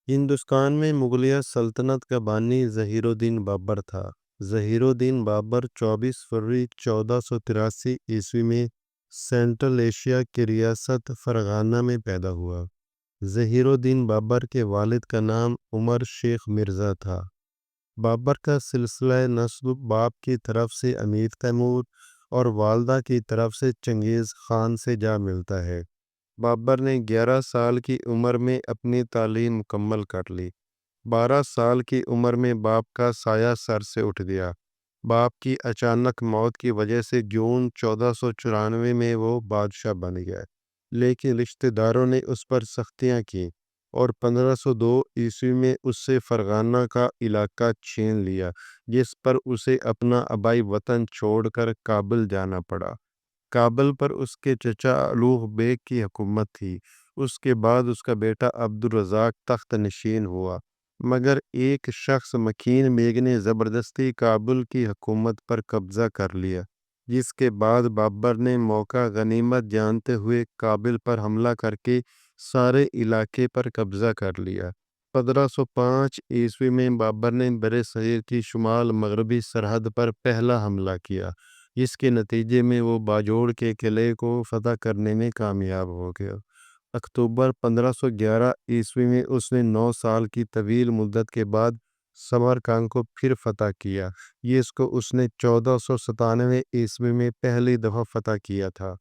ہندوستان میں مغلیہ سلطنت کا بانی ظہیر الدین بابر تھا۔ ظہیر الدین بابر 24 فروری 1483 میں سینٹرل ایشیا کی ریاست فرغانہ میں پیدا ہوا۔ ظہیر الدین بابر کے والد کا نام عمر شیخ مرزا تھا۔ بابر کا سلسلہ نسب باپ کی طرف سے امیر تیمور اور والدہ کی طرف سے چنگیز خان سے جا ملتا ہے۔ بابر نے 11 سال کی عمر میں اپنی تعلیم مکمل کر لی۔ 12 سال کی عمر میں باپ کا سایہ سر سے اٹھ گیا۔ باپ کی اچانک موت کی وجہ سے جون 1494 میں وہ بادشاہ بن گیا، لیکن رشتہ داروں نے اس پر سختیاں کی اور 1502 میں اس سے فرغانہ کا علاقہ چھین لیا، جس پر اسے اپنا آبائی وطن چھوڑ کر کابل جانا پڑا۔ کابل پر اس کے چچا الوغ بیگ کی حکومت تھی۔ اس کے بعد اس کا بیٹا عبد الرزاق تخت نشین ہوا، مگر ایک شخص مکین بیگ نے زبردستی کابل کی حکومت پر قبضہ کر لیا، جس کے بعد بابر نے موقع غنیمت جانتے ہوئے کابل پر حملہ کر کے سارے علاقے پر قبضہ کر لیا۔ 1505 میں بابر نے بر صغیر کی شمال مغربی سرحد پر پہلا حملہ کیا، جس کے نتیجے میں وہ باجوڑ کے قلعے کو فتح کرنے میں کامیاب ہو گیا۔ اکتوبر 1511 میں اس نے 9 سال کی طویل مدت کے بعد سمرقند کو پھر فتح کیا، جس کو اس نے 1497 میں پہلی دفعہ فتح کیا تھا،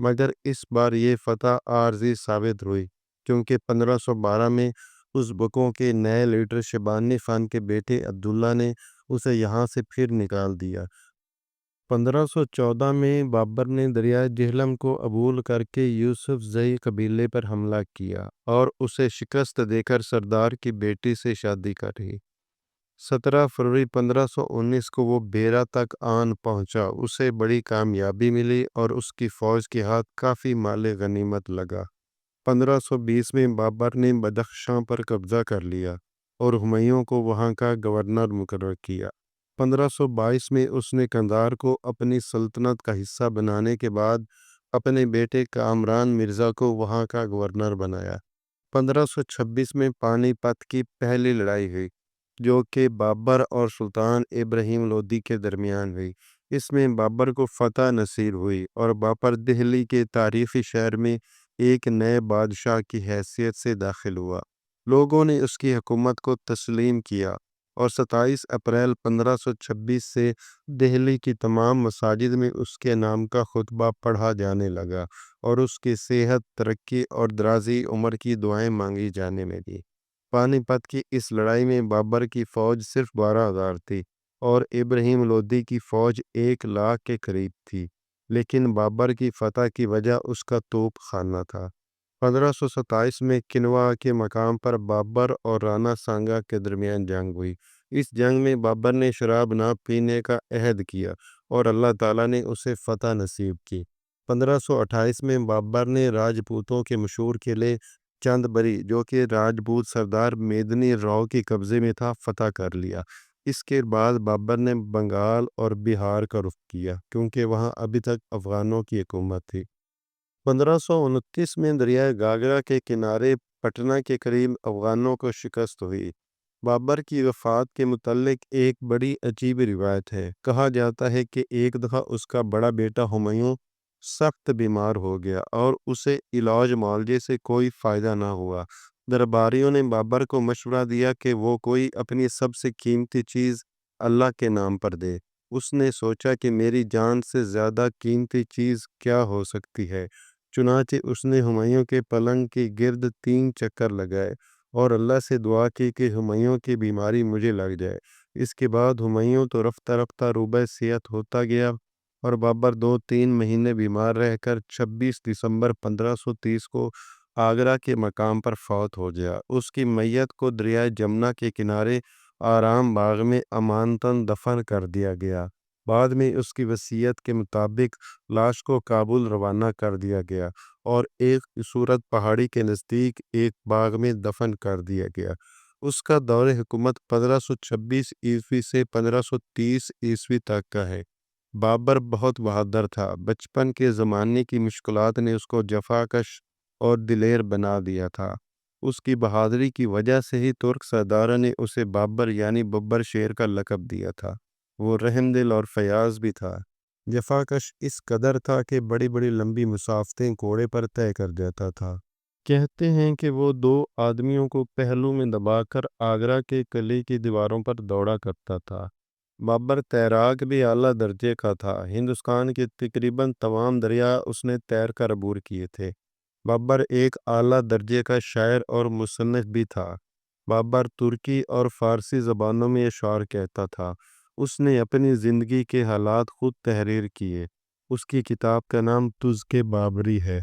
مگر اس بار یہ فتح عارضی ثابت ہوئی، کیونکہ 1512 میں ازبکوں کے نئے لیڈر شیبانی خان کے بیٹے عبداللہ نے اسے یہاں سے پھر نکال دیا۔ 1514 میں بابر نے دریائے جہلم کو عبور کر کے یوسف زئی قبیلے پر حملہ کیا اور اسے شکست دے کر سردار کی بیٹی سے شادی کری۔ 17 فروری 1519 کو وہ بیرا تک آن پہنچا۔ اسے بڑی کامیابی ملی اور اس کی فوج کے ہاتھ کافی مال غنیمت لگا۔ 1520 میں بابر نے بدخشاں پر قبضہ کر لیا اور ہمایوں کو وہاں کا گورنر مقرر کیا۔ 1522 میں اس نے قندھار کو اپنی سلطنت کا حصہ بنانے کے بعد اپنے بیٹے کامران مرزا کو وہاں کا گورنر بنایا۔ 1526 میں پانی پت کی پہلی لڑائی ہوئی، جو کہ بابر اور سلطان ابراہیم لودھی کے درمیان ہوئی۔ اس میں بابر کو فتح نصیب ہوئی اور بابر دہلی کے تاریخی شہر میں ایک نئے بادشاہ کی حیثیت سے داخل ہوا۔ لوگوں نے اس کی حکومت کو تسلیم کیا اور 27 اپریل 1526 سے دہلی کی تمام مساجد میں اس کے نام کا خطبہ پڑھا جانے لگا اور اس کی صحت، ترقی اور درازی عمر کی دعائیں مانگی جانے لگی۔ پانی پت کی اس لڑائی میں بابر کی فوج صرف 12,000 تھی اور ابراہیم لودھی کی فوج 1,00,000 کے قریب تھی، لیکن بابر کی فتح کی وجہ اس کا توپ خانہ تھا۔ 1527 میں کنوا کے مقام پر بابر اور رانا سانگا کے درمیان جنگ ہوئی۔ اس جنگ میں بابر نے شراب نہ پینے کا عہد کیا اور اللہ تعالیٰ نے اسے فتح نصیب کی۔ 1528 میں بابر نے راجپوتوں کے مشہور قلعے چند بری، جو کہ راجپوت سردار میدنی راؤ کے قبضے میں تھا، فتح کر لیا۔ اس کے بعد بابر نے بنگال اور بہار کا رخ کیا، کیونکہ وہاں ابھی تک افغانوں کی حکومت تھی۔ 1529 میں دریائے گاگرا کے کنارے پٹنہ کے قریب افغانوں کو شکست ہوئی۔ بابر کی وفات کے متعلق ایک بڑی عجیب روایت ہے۔ کہا جاتا ہے کہ ایک دفعہ اس کا بڑا بیٹا ہمایوں سخت بیمار ہو گیا اور اسے علاج معالجے سے کوئی فائدہ نہ ہوا۔ درباریوں نے بابر کو مشورہ دیا کہ وہ کوئی اپنی سب سے قیمتی چیز اللہ کے نام پر دے۔ اس نے سوچا کہ میری جان سے زیادہ قیمتی چیز کیا ہو سکتی ہے، چنانچہ اس نے ہمایوں کے پلنگ کے گرد 3 چکر لگائے اور اللہ سے دعا کی کہ ہمایوں کی بیماری مجھے لگ جائے۔ اس کے بعد ہمایوں تو رفتہ رفتہ روبہ صحت ہوتا گیا اور بابر 2-3 مہینے بیمار رہ کر 26 دسمبر 1530 کو آگرہ کے مقام پر فوت ہو گیا۔ اس کی میت کو دریائے جمنا کے کنارے آرام باغ میں امانتاً دفن کر دیا گیا۔ بعد میں اس کی وصیت کے مطابق لاش کو کابل روانہ کر دیا گیا اور ایک صورت پہاڑی کے نزدیک ایک باغ میں دفن کر دیا گیا۔ اس کا دور حکومت 1526 سے 1530 تک کا ہے۔ بابر بہت بہادر تھا۔ بچپن کے زمانے کی مشکلات نے اس کو جفا کش اور دلیر بنا دیا تھا۔ اس کی بہادری کی وجہ سے ہی ترک سرداروں نے اسے بابر یعنی ببر شیر کا لقب دیا تھا۔ وہ رحم دل اور فیاض بھی تھا، جفاکش اس قدر تھا کہ بڑی بڑی لمبی مسافتیں گھوڑے پر طے کر دیتا تھا۔ کہتے ہیں کہ وہ 2 آدمیوں کو پہلو میں دبا کر آگرہ کے قلعے کی دیواروں پر دوڑا کرتا تھا۔ بابر تیراک بھی اعلیٰ درجے کا تھا۔ ہندوستان کے تقریباً تمام دریا اس نے تیر کر عبور کیے تھے۔ بابر ایک اعلیٰ درجے کا شاعر اور مصنف بھی تھا۔ بابر ترکی اور فارسی زبانوں میں اشعار کہتا تھا۔ اس نے اپنی زندگی کے حالات خود تحریر کیے۔ اس کی کتاب کا نام تذکرہ بابری ہے۔